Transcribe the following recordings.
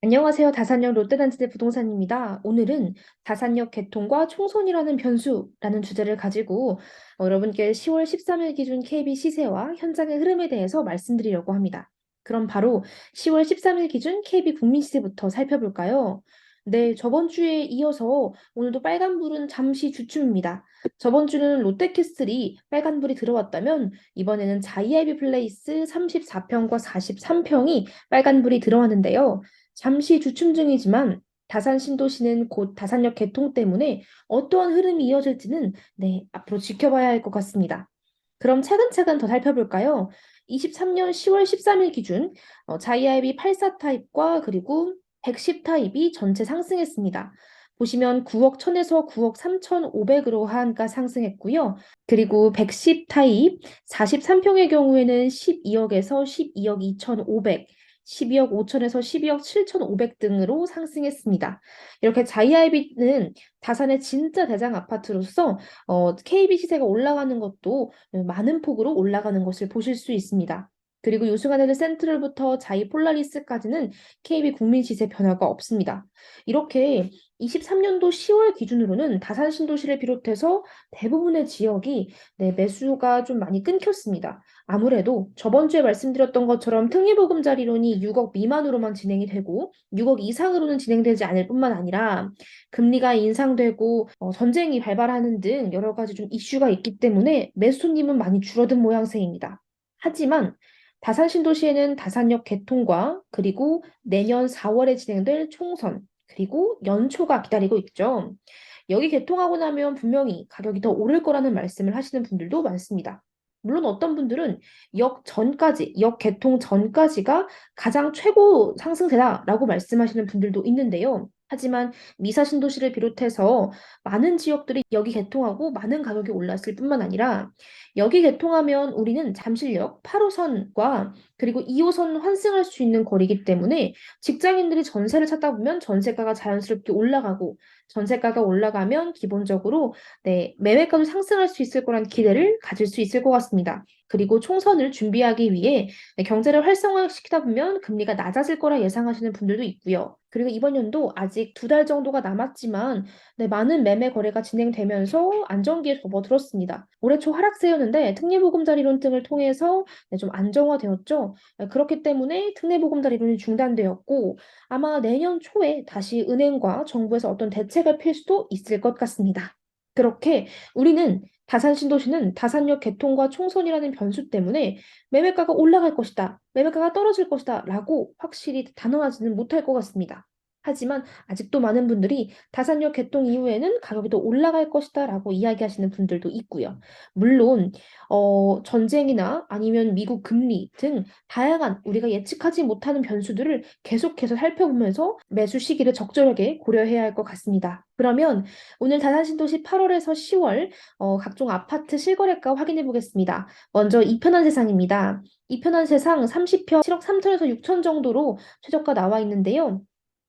안녕하세요. 다산역 롯데단지대 부동산입니다. 오늘은 다산역 개통과 총선이라는 변수라는 주제를 가지고 여러분께 10월 13일 기준 KB 시세와 현장의 흐름에 대해서 말씀드리려고 합니다. 그럼 바로 10월 13일 기준 KB 국민시세부터 살펴볼까요? 네, 저번 주에 이어서 오늘도 빨간불은 잠시 주춤입니다. 저번 주는 롯데캐슬이 빨간불이 들어왔다면 이번에는 자이아이비 플레이스 34평과 43평이 빨간불이 들어왔는데요. 잠시 주춤 중이지만 다산 신도시는 곧 다산역 개통 때문에 어떠한 흐름이 이어질지는 앞으로 지켜봐야 할 것 같습니다. 그럼 차근차근 더 살펴볼까요? 23년 10월 13일 기준 자이아이비 84 타입과 그리고 110 타입이 전체 상승했습니다. 보시면 9억 1000에서 9억 3,500으로 하한가 상승했고요. 그리고 110 타입 43평의 경우에는 12억에서 12억 2,500, 12억 5천에서 12억 7,500 등으로 상승했습니다. 이렇게 자이아이비는 다산의 진짜 대장 아파트로서 KB 시세가 올라가는 것도 많은 폭으로 올라가는 것을 보실 수 있습니다. 그리고 요승아들드 센트럴부터 자이 폴라리스까지는 KB 국민 시세 변화가 없습니다. 이렇게 23년도 10월 기준으로는 다산 신도시를 비롯해서 대부분의 지역이 매수가 좀 많이 끊겼습니다. 아무래도 저번 주에 말씀드렸던 것처럼 특례보금자리론이 6억 미만으로만 진행이 되고 6억 이상으로는 진행되지 않을 뿐만 아니라 금리가 인상되고 전쟁이 발발하는 등 여러 가지 좀 이슈가 있기 때문에 매수 손님은 많이 줄어든 모양새입니다. 하지만 다산 신도시에는 다산역 개통과 그리고 내년 4월에 진행될 총선 그리고 연초가 기다리고 있죠. 여기 개통하고 나면 분명히 가격이 더 오를 거라는 말씀을 하시는 분들도 많습니다. 물론 어떤 분들은 역 개통 전까지가 가장 최고 상승세다라고 말씀하시는 분들도 있는데요. 하지만 미사 신도시를 비롯해서 많은 지역들이 여기 개통하고 많은 가격이 올랐을 뿐만 아니라 여기 개통하면 우리는 잠실역 8호선과 그리고 2호선 환승할 수 있는 거리이기 때문에 직장인들이 전세를 찾다 보면 전세가가 자연스럽게 올라가고 전세가가 올라가면 기본적으로 매매가도 상승할 수 있을 거란 기대를 가질 수 있을 것 같습니다. 그리고 총선을 준비하기 위해 경제를 활성화시키다 보면 금리가 낮아질 거라 예상하시는 분들도 있고요. 그리고 이번 연도 아직 2달 정도가 남았지만 많은 매매 거래가 진행되면서 안정기에 접어들었습니다. 올해 초 하락세였는데 특례보금자리론 등을 통해서 좀 안정화되었죠. 그렇기 때문에 특례보금자리론이 중단되었고 아마 내년 초에 다시 은행과 정부에서 어떤 대책을 필 수도 있을 것 같습니다. 그렇게 우리는 다산 신도시는 다산역 개통과 총선이라는 변수 때문에 매매가가 올라갈 것이다, 매매가가 떨어질 것이다 라고 확실히 단언하지는 못할 것 같습니다. 하지만 아직도 많은 분들이 다산역 개통 이후에는 가격이 더 올라갈 것이다 라고 이야기하시는 분들도 있고요. 물론 전쟁이나 아니면 미국 금리 등 다양한 우리가 예측하지 못하는 변수들을 계속해서 살펴보면서 매수 시기를 적절하게 고려해야 할 것 같습니다. 그러면 오늘 다산신도시 8월에서 10월 각종 아파트 실거래가 확인해 보겠습니다. 먼저 이편한 세상입니다. 이편한 세상 30평 7억 3천에서 6천 정도로 최저가 나와 있는데요.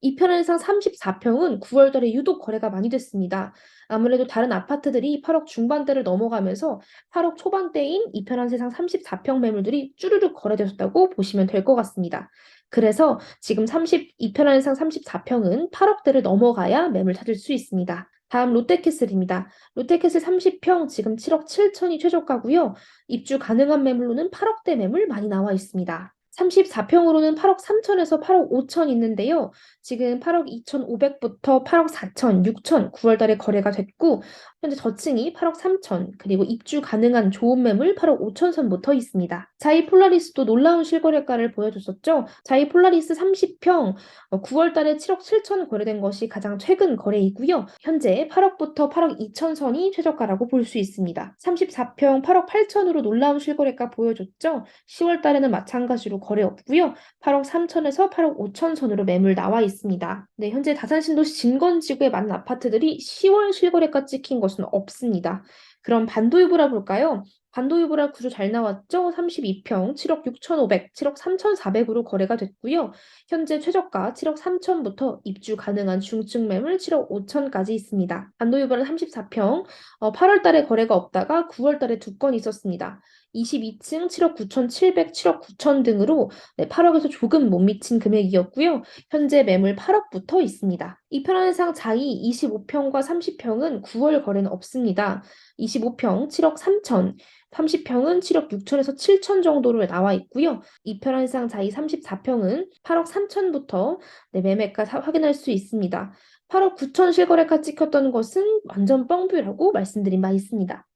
이편한세상 34평은 9월 달에 유독 거래가 많이 됐습니다. 아무래도 다른 아파트들이 8억 중반대를 넘어가면서 8억 초반대인 이편한세상 34평 매물들이 쭈르륵 거래되었다고 보시면 될 것 같습니다. 그래서 지금 2편한세상 34평은 8억대를 넘어가야 매물 찾을 수 있습니다. 다음 롯데캐슬입니다. 롯데캐슬 30평 지금 7억 7천이 최저가고요. 입주 가능한 매물로는 8억대 매물 많이 나와 있습니다. 34평으로는 8억 3천에서 8억 5천 있는데요. 지금 8억 2,500부터 8억 4천, 6천 9월 달에 거래가 됐고 현재 저층이 8억 3천 그리고 입주 가능한 좋은 매물 8억 5천 선부터 있습니다. 자이 폴라리스도 놀라운 실거래가를 보여줬었죠. 자이 폴라리스 30평 9월 달에 7억 7천 거래된 것이 가장 최근 거래이고요. 현재 8억부터 8억 2천 선이 최저가라고 볼 수 있습니다. 34평 8억 8천으로 놀라운 실거래가 보여줬죠. 10월 달에는 마찬가지로 거래 없고요. 8억 3천에서 8억 5천 선으로 매물 나와 있습니다. 네, 현재 다산신도시 진건지구에 많은 아파트들이 10월 실거래가 찍힌 것은 없습니다. 그럼 반도유보라 볼까요? 반도유보라 구조 잘 나왔죠? 32평 7억 6,500, 7억 3,400으로 거래가 됐고요. 현재 최저가 7억 3천부터 입주 가능한 중층 매물 7억 5천까지 있습니다. 반도유보라 34평 8월 달에 거래가 없다가 9월 달에 두 건 있었습니다. 22층 7억 9,700, 7억 9천 등으로 8억에서 조금 못 미친 금액이었고요. 현재 매물 8억부터 있습니다. 이편한상 자이 25평과 30평은 9월 거래는 없습니다. 25평 7억 3천, 30평은 7억 6천에서 7천 정도로 나와 있고요. 이편한상 자이 34평은 8억 3천부터 매매가 확인할 수 있습니다. 8억 9천 실거래가 찍혔던 것은 완전 뻥뷰라고 말씀드린 바 있습니다.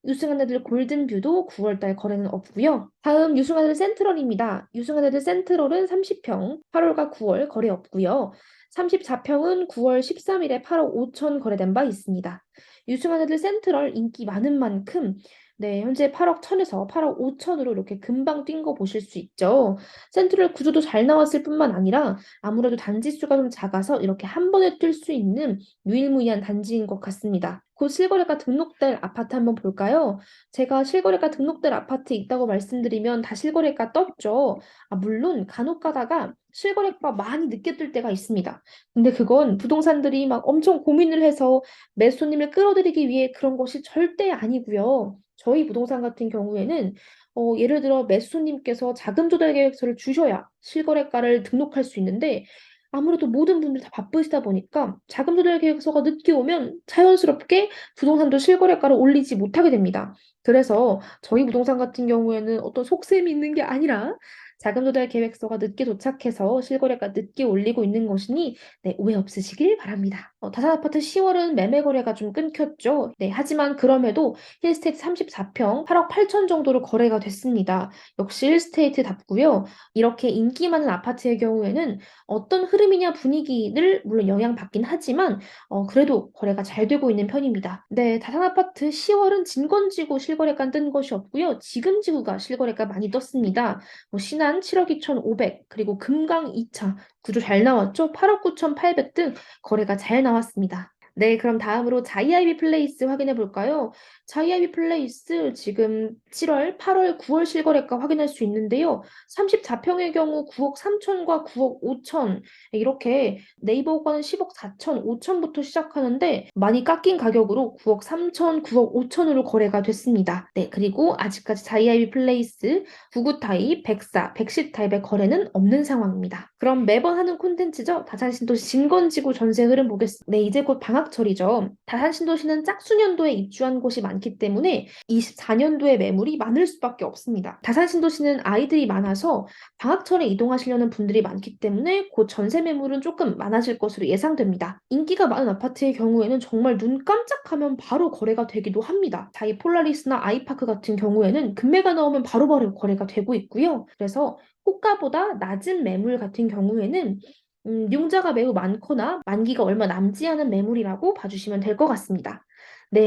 유승환애들 골든뷰도 9월달 거래는 없고요. 다음 유승환애들 센트럴입니다. 유승환애들 센트럴은 30평 8월과 9월 거래 없고요. 34평은 9월 13일에 8억 5천 거래된 바 있습니다. 유승환애들 센트럴 인기 많은 만큼 현재 8억 1천에서 8억 5천으로 이렇게 금방 뛴 거 보실 수 있죠. 센트럴 구조도 잘 나왔을 뿐만 아니라 아무래도 단지 수가 좀 작아서 이렇게 한 번에 뛸 수 있는 유일무이한 단지인 것 같습니다. 곧 실거래가 등록될 아파트 한번 볼까요? 제가 실거래가 등록될 아파트 있다고 말씀드리면 다 실거래가 떴죠. 물론 간혹 가다가 실거래가 많이 늦게 뜰 때가 있습니다. 근데 그건 부동산들이 막 엄청 고민을 해서 매수님을 끌어들이기 위해 그런 것이 절대 아니고요. 저희 부동산 같은 경우에는 예를 들어 매수님께서 자금 조달 계획서를 주셔야 실거래가를 등록할 수 있는데 아무래도 모든 분들이 다 바쁘시다 보니까 자금 조달 계획서가 늦게 오면 자연스럽게 부동산도 실거래가를 올리지 못하게 됩니다. 그래서 저희 부동산 같은 경우에는 어떤 속셈이 있는 게 아니라 자금 조달 계획서가 늦게 도착해서 실거래가 늦게 올리고 있는 것이니 오해 없으시길 바랍니다. 다산 아파트 10월은 매매 거래가 좀 끊겼죠. 하지만 그럼에도 힐스테이트 34평 8억 8천 정도로 거래가 됐습니다. 역시 힐스테이트답고요. 이렇게 인기 많은 아파트의 경우에는 어떤 흐름이냐 분위기를 물론 영향받긴 하지만 그래도 거래가 잘 되고 있는 편입니다. 다산 아파트 10월은 진건지구 실거래가 뜬 것이 없고요. 지금지구가 실거래가 많이 떴습니다. 신안 7억 2,500 그리고 금강 2차 구조 잘 나왔죠? 8억 9,800 등 거래가 잘 나왔습니다. 그럼 다음으로 자이아이비 플레이스 확인해 볼까요? 자이아이비 플레이스 지금 7월, 8월, 9월 실거래가 확인할 수 있는데요. 34평의 경우 9억 3천과 9억 5천 이렇게 네이버가는 10억 4천, 5천부터 시작하는데 많이 깎인 가격으로 9억 3천, 9억 5천으로 거래가 됐습니다. 그리고 아직까지 자이아이비 플레이스 99 타입, 104, 110 타입의 거래는 없는 상황입니다. 그럼 매번 하는 콘텐츠죠. 다산신도시 진건지구 전세 흐름 보겠습니다. 이제 곧 방학철이죠. 다산신도시는 짝수년도에 입주한 곳이 많기 때문에 24년도에 매물이 많을 수밖에 없습니다. 다산신도시는 아이들이 많아서 방학철에 이동하시려는 분들이 많기 때문에 곧 전세 매물은 조금 많아질 것으로 예상됩니다. 인기가 많은 아파트의 경우에는 정말 눈 깜짝하면 바로 거래가 되기도 합니다. 자이 폴라리스나 아이파크 같은 경우에는 금매가 나오면 바로바로 거래가 되고 있고요. 그래서 호가보다 낮은 매물 같은 경우에는 융자가 매우 많거나 만기가 얼마 남지 않은 매물이라고 봐주시면 될 것 같습니다.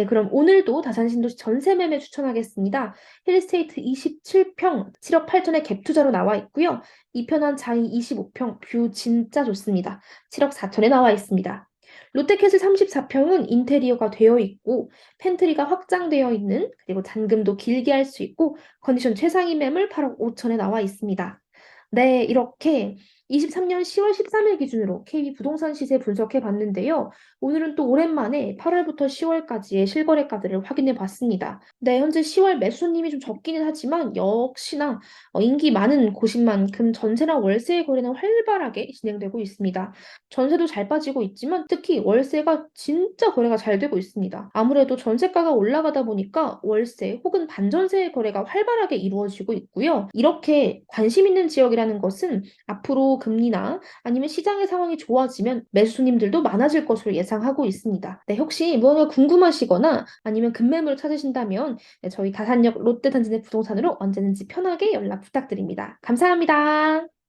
그럼 오늘도 다산신도시 전세 매매 추천하겠습니다. 힐스테이트 27평 7억 8천에 갭 투자로 나와 있고요. 이편한 자이 25평 뷰 진짜 좋습니다. 7억 4천에 나와 있습니다. 롯데캐슬 34평은 인테리어가 되어 있고 팬트리가 확장되어 있는 그리고 잔금도 길게 할 수 있고 컨디션 최상위 매물 8억 5천에 나와 있습니다. 이렇게 23년 10월 13일 기준으로 KB 부동산 시세 분석해 봤는데요. 오늘은 또 오랜만에 8월부터 10월까지의 실거래가들을 확인해 봤습니다. 현재 10월 매수님이 좀 적기는 하지만 역시나 인기 많은 곳인 만큼 전세랑 월세의 거래는 활발하게 진행되고 있습니다. 전세도 잘 빠지고 있지만 특히 월세가 진짜 거래가 잘 되고 있습니다. 아무래도 전세가가 올라가다 보니까 월세 혹은 반전세의 거래가 활발하게 이루어지고 있고요. 이렇게 관심 있는 지역이라는 것은 앞으로 금리나 아니면 시장의 상황이 좋아지면 매수 손님들도 많아질 것으로 예상하고 있습니다. 혹시 무언가 궁금하시거나 아니면 급매물을 찾으신다면 저희 다산역 롯데단지 내 부동산으로 언제든지 편하게 연락 부탁드립니다. 감사합니다.